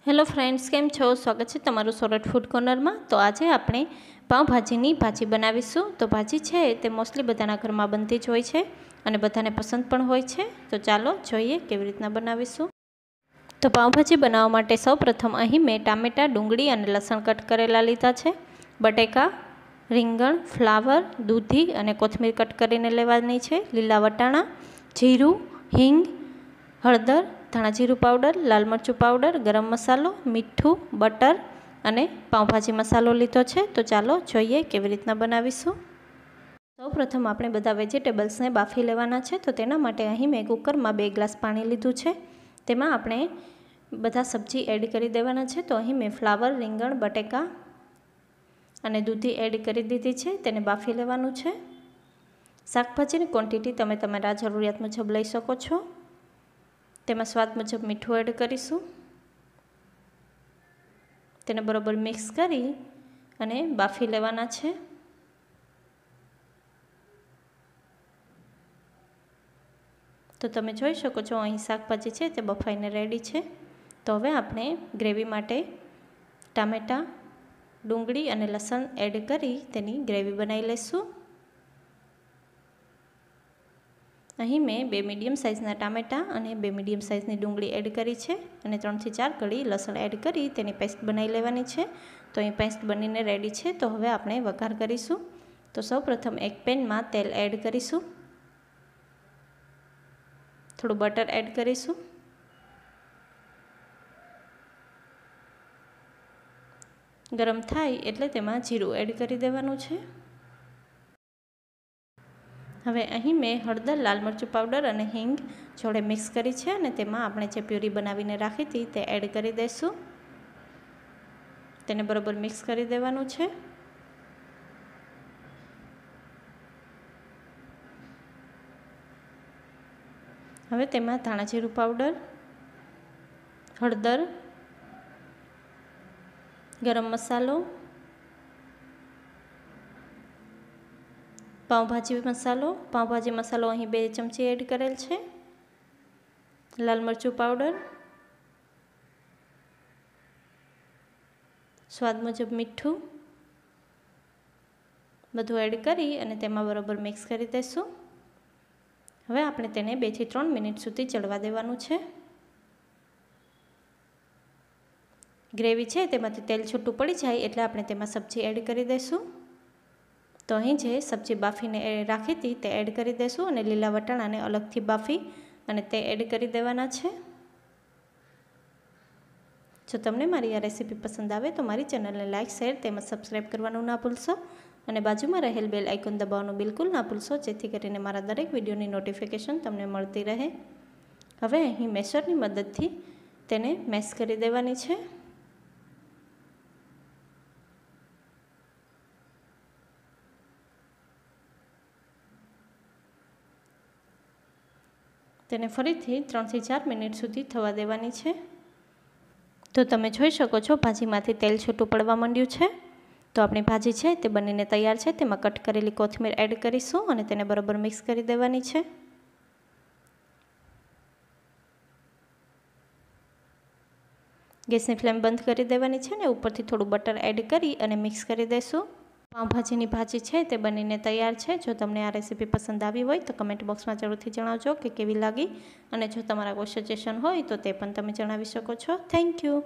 Hello friends, કેમ છો? સ્વાગત છે તમારું સોરઠ ફૂડ કોર્નરમાં। તો આજે આપણે પાવભાજીની ભાજી બનાવીશું। તો ભાજી છે તે મોસ્ટલી બધાના ઘરમાં બનતી જ હોય છે અને બધાને પસંદ પણ હોય છે। તો ચાલો જોઈએ કેવી રીતના બનાવીશું। તો પાવભાજી બનાવવા માટે સૌપ્રથમ અહીં મેં ટામેટાં, ડુંગળી અને લસણ કટ કરેલા લીધા છે। બટેકા, રીંગણ, ફ્લાવર, દૂધી અને કોથમીર કટ કરીને લેવાની છે। લીલા વટાણા, જીરું, હિંગ, હળદર, ધાણા જીરું પાવડર, લાલ મરચું પાવડર, ગરમ મસાલો, મીઠું, બટર અને પાવભાજી મસાલો લીધો છે। તો ચાલો જોઈએ કેવી રીતના બનાવીશું। સૌપ્રથમ આપણે બધા વેજીટેબલ્સને બાફી લેવાના છે। તો તેના માટે અહીં મેં કુકરમાં 2 ગ્લાસ પાણી લીધું છે। તેમાં આપણે બધા સબ્જી એડ કરી દેવાના છે। તો અહીં મેં ફ્લાવર, રીંગણ, બટેકા અને દૂધી એડ કરી દીધી છે। તેને બાફી લેવાનું છે। શાકભાજીની ક્વોન્ટિટી તમે તમારા જરૂરિયાત મુજબ લઈ શકો છો। તેમાં સ્વાદ મુજબ મીઠું એડ કરીશું। તેને બરોબર મિક્સ કરી અને બાફી લેવાના છે। તો તમે જોઈ શકો છો અહીં શાકભાજી છે તે બફાઈને રેડી છે। તો હવે આપણે ગ્રેવી માટે ટામેટાં, ડુંગળી અને લસણ એડ કરી તેની ગ્રેવી બનાવી લઈશું। અહીં મેં 2 મીડિયમ સાઇઝના ટામેટાં અને 2 મીડિયમ સાઇઝની ડુંગળી એડ કરી છે અને 3 થી 4 કળી લસણ એડ કરી તેની પેસ્ટ બનાવી લેવાની છે। તો અહીં પેસ્ટ બનીને રેડી છે। તો હવે આપણે વઘાર કરીશું। તો સૌપ્રથમ એક પેનમાં તેલ એડ કરીશું, થોડું બટર એડ કરીશું, ગરમ થાય એટલે તેમાં જીરું એડ કરી દેવાનું છે। હવે અહીં મેં હળદર, લાલ મરચું પાવડર અને હિંગ જોડે મિક્સ કરી છે અને તેમાં આપણે જે પ્યુરી બનાવીને રાખી હતી તે એડ કરી દઈશું। તેને બરોબર મિક્સ કરી દેવાનું છે। હવે તેમાં ધાણા જીરું પાવડર, હળદર, ગરમ મસાલો, પાવભાજી મસાલો અહીં 2 ચમચી એડ કરેલ છે, લાલ મરચું પાવડર, સ્વાદ મુજબ મીઠું બધું એડ કરી અને તેમાં બરોબર મિક્સ કરી દઈશું। હવે આપણે તેને 2 થી 3 મિનિટ સુધી ચડવા દેવાનું છે। ગ્રેવી છે તેમાંથી તેલ છૂટું પડી જાય એટલે આપણે તેમાં સબ્જી એડ કરી દઈશું। તો અહીં જે સબ્જી બાફીને રાખી હતી તે એડ કરી દઈશું અને લીલા વટાણાને અલગથી બાફી અને તે એડ કરી દેવાના છે। જો તમને મારી આ રેસીપી પસંદ આવે તો મારી ચેનલને લાઇક, શેર તેમજ સબસ્ક્રાઈબ કરવાનું ના ભૂલશો અને બાજુમાં રહેલ બેલ આઇકોન દબાવવાનું બિલકુલ ના ભૂલશો, જેથી કરીને મારા દરેક વિડીયોની નોટિફિકેશન તમને મળતી રહે। હવે અહીં મેશરની મદદથી તેને મેશ કરી દેવાની છે। તેને ફરીથી 3 થી 4 મિનિટ સુધી થવા દેવાની છે। તો તમે જોઈ શકો છો ભાજીમાંથી તેલ છૂટું પડવા માંડ્યું છે। તો આપણી ભાજી છે તે બનીને તૈયાર છે। તેમાં કટ કરેલી કોથમીર એડ કરીશું અને તેને બરોબર મિક્સ કરી દેવાની છે। ગેસની ફ્લેમ બંધ કરી દેવાની છે અને ઉપરથી થોડું બટર એડ કરી અને મિક્સ કરી દઈશું। પાવભાજીની ભાજી છે તે બનીને તૈયાર છે। જો તમને આ રેસીપી પસંદ આવી હોય તો કમેન્ટ બોક્સમાં જરૂરથી જણાવજો કે કેવી લાગી અને જો તમારા કોઈ સજેશન હોય તો તે પણ તમે જણાવી શકો છો। Thank you.